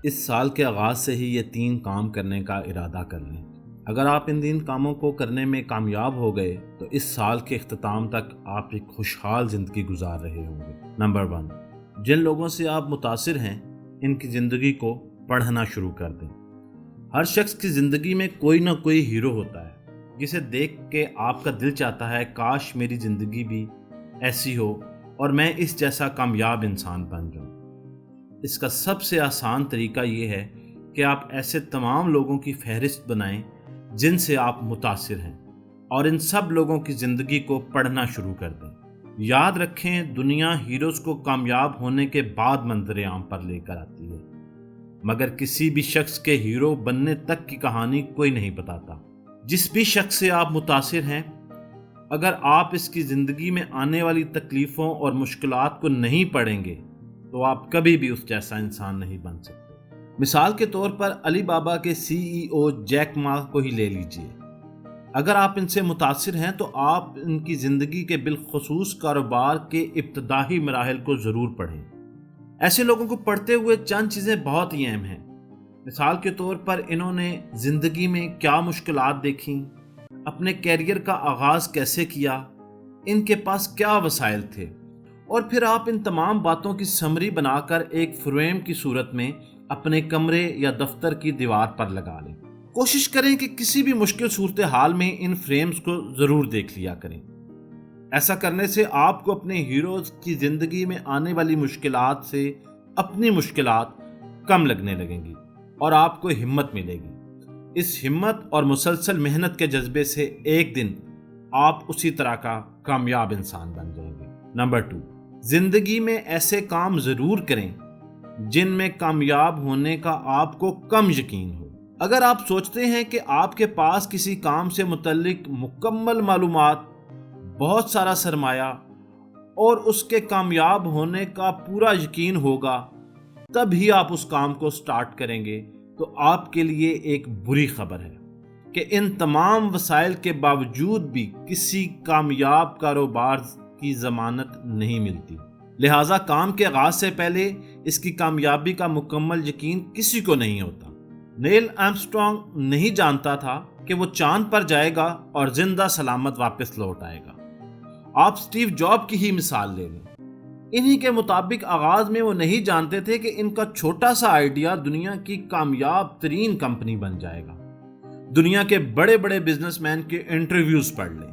اس سال کے آغاز سے ہی یہ 3 کام کرنے کا ارادہ کر لیں۔ اگر آپ ان 3 کاموں کو کرنے میں کامیاب ہو گئے تو اس سال کے اختتام تک آپ ایک خوشحال زندگی گزار رہے ہوں گے۔ نمبر 1، جن لوگوں سے آپ متاثر ہیں ان کی زندگی کو پڑھنا شروع کر دیں۔ ہر شخص کی زندگی میں کوئی نہ کوئی ہیرو ہوتا ہے جسے دیکھ کے آپ کا دل چاہتا ہے کاش میری زندگی بھی ایسی ہو اور میں اس جیسا کامیاب انسان بن جاؤں۔ اس کا سب سے آسان طریقہ یہ ہے کہ آپ ایسے تمام لوگوں کی فہرست بنائیں جن سے آپ متاثر ہیں اور ان سب لوگوں کی زندگی کو پڑھنا شروع کر دیں۔ یاد رکھیں، دنیا ہیروز کو کامیاب ہونے کے بعد منظر عام پر لے کر آتی ہے، مگر کسی بھی شخص کے ہیرو بننے تک کی کہانی کوئی نہیں بتاتا۔ جس بھی شخص سے آپ متاثر ہیں، اگر آپ اس کی زندگی میں آنے والی تکلیفوں اور مشکلات کو نہیں پڑھیں گے تو آپ کبھی بھی اس جیسا انسان نہیں بن سکتے۔ مثال کے طور پر علی بابا کے CEO جیک ما کو ہی لے لیجئے۔ اگر آپ ان سے متاثر ہیں تو آپ ان کی زندگی کے بالخصوص کاروبار کے ابتدائی مراحل کو ضرور پڑھیں۔ ایسے لوگوں کو پڑھتے ہوئے چند چیزیں بہت ہی اہم ہیں۔ مثال کے طور پر انہوں نے زندگی میں کیا مشکلات دیکھیں، اپنے کیریئر کا آغاز کیسے کیا، ان کے پاس کیا وسائل تھے، اور پھر آپ ان تمام باتوں کی سمری بنا کر ایک فریم کی صورت میں اپنے کمرے یا دفتر کی دیوار پر لگا لیں۔ کوشش کریں کہ کسی بھی مشکل صورتحال میں ان فریمز کو ضرور دیکھ لیا کریں۔ ایسا کرنے سے آپ کو اپنے ہیروز کی زندگی میں آنے والی مشکلات سے اپنی مشکلات کم لگنے لگیں گی اور آپ کو ہمت ملے گی۔ اس ہمت اور مسلسل محنت کے جذبے سے ایک دن آپ اسی طرح کا کامیاب انسان بن جائیں گے۔ نمبر 2، زندگی میں ایسے کام ضرور کریں جن میں کامیاب ہونے کا آپ کو کم یقین ہو۔ اگر آپ سوچتے ہیں کہ آپ کے پاس کسی کام سے متعلق مکمل معلومات، بہت سارا سرمایہ اور اس کے کامیاب ہونے کا پورا یقین ہوگا، تب ہی آپ اس کام کو سٹارٹ کریں گے، تو آپ کے لیے ایک بری خبر ہے کہ ان تمام وسائل کے باوجود بھی کسی کامیاب کاروبار کی ضمانت نہیں ملتی۔ لہٰذا کام کے آغاز سے پہلے اس کی کامیابی کا مکمل یقین کسی کو نہیں ہوتا۔ نیل آرمسٹرانگ نہیں جانتا تھا کہ وہ چاند پر جائے گا اور زندہ سلامت واپس لوٹ آئے گا۔ آپ سٹیو جاب کی ہی مثال لے لیں۔ انہی کے مطابق آغاز میں وہ نہیں جانتے تھے کہ ان کا چھوٹا سا آئیڈیا دنیا کی کامیاب ترین کمپنی بن جائے گا۔ دنیا کے بڑے بڑے بزنس مین کے انٹرویوز پڑھ لیں۔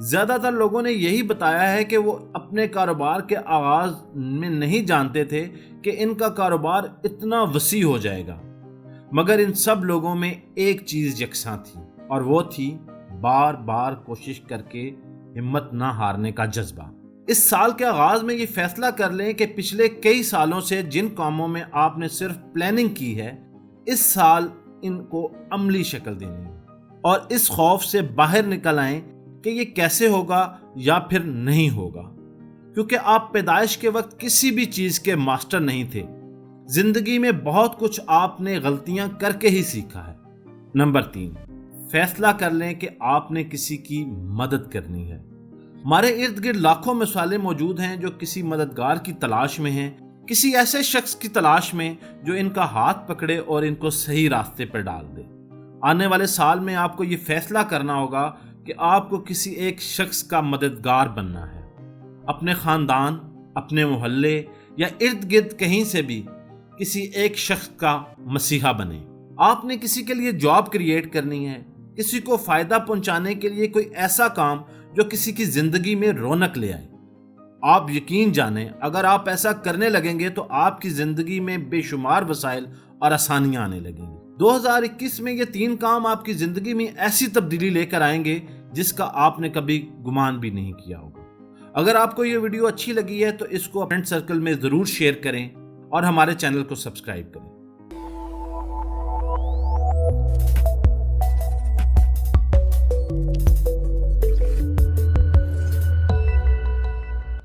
زیادہ تر لوگوں نے یہی بتایا ہے کہ وہ اپنے کاروبار کے آغاز میں نہیں جانتے تھے کہ ان کا کاروبار اتنا وسیع ہو جائے گا، مگر ان سب لوگوں میں ایک چیز یکساں تھی، اور وہ تھی بار بار کوشش کر کے ہمت نہ ہارنے کا جذبہ۔ اس سال کے آغاز میں یہ فیصلہ کر لیں کہ پچھلے کئی سالوں سے جن کاموں میں آپ نے صرف پلاننگ کی ہے، اس سال ان کو عملی شکل دینی ہے، اور اس خوف سے باہر نکل آئیں کہ یہ کیسے ہوگا یا پھر نہیں ہوگا، کیونکہ آپ پیدائش کے وقت کسی بھی چیز کے ماسٹر نہیں تھے۔ زندگی میں بہت کچھ آپ نے غلطیاں کر کے ہی سیکھا ہے۔ نمبر 3، فیصلہ کر لیں کہ آپ نے کسی کی مدد کرنی ہے۔ ہمارے ارد گرد لاکھوں مثالیں موجود ہیں جو کسی مددگار کی تلاش میں ہیں، کسی ایسے شخص کی تلاش میں جو ان کا ہاتھ پکڑے اور ان کو صحیح راستے پر ڈال دے۔ آنے والے سال میں آپ کو یہ فیصلہ کرنا ہوگا کہ آپ کو کسی ایک شخص کا مددگار بننا ہے۔ اپنے خاندان، اپنے محلے یا ارد گرد کہیں سے بھی کسی ایک شخص کا مسیحا بنیں۔ آپ نے کسی کے لیے جاب کریٹ کرنی ہے، کسی کو فائدہ پہنچانے کے لیے کوئی ایسا کام جو کسی کی زندگی میں رونق لے آئے۔ آپ یقین جانیں، اگر آپ ایسا کرنے لگیں گے تو آپ کی زندگی میں بے شمار وسائل اور آسانیاں آنے لگیں گی۔ 2021 میں یہ 3 کام آپ کی زندگی میں ایسی تبدیلی لے کر آئیں گے جس کا آپ نے کبھی گمان بھی نہیں کیا ہوگا۔ اگر آپ کو یہ ویڈیو اچھی لگی ہے تو اس کو فرینڈ سرکل میں ضرور شیئر کریں اور ہمارے چینل کو سبسکرائب کریں۔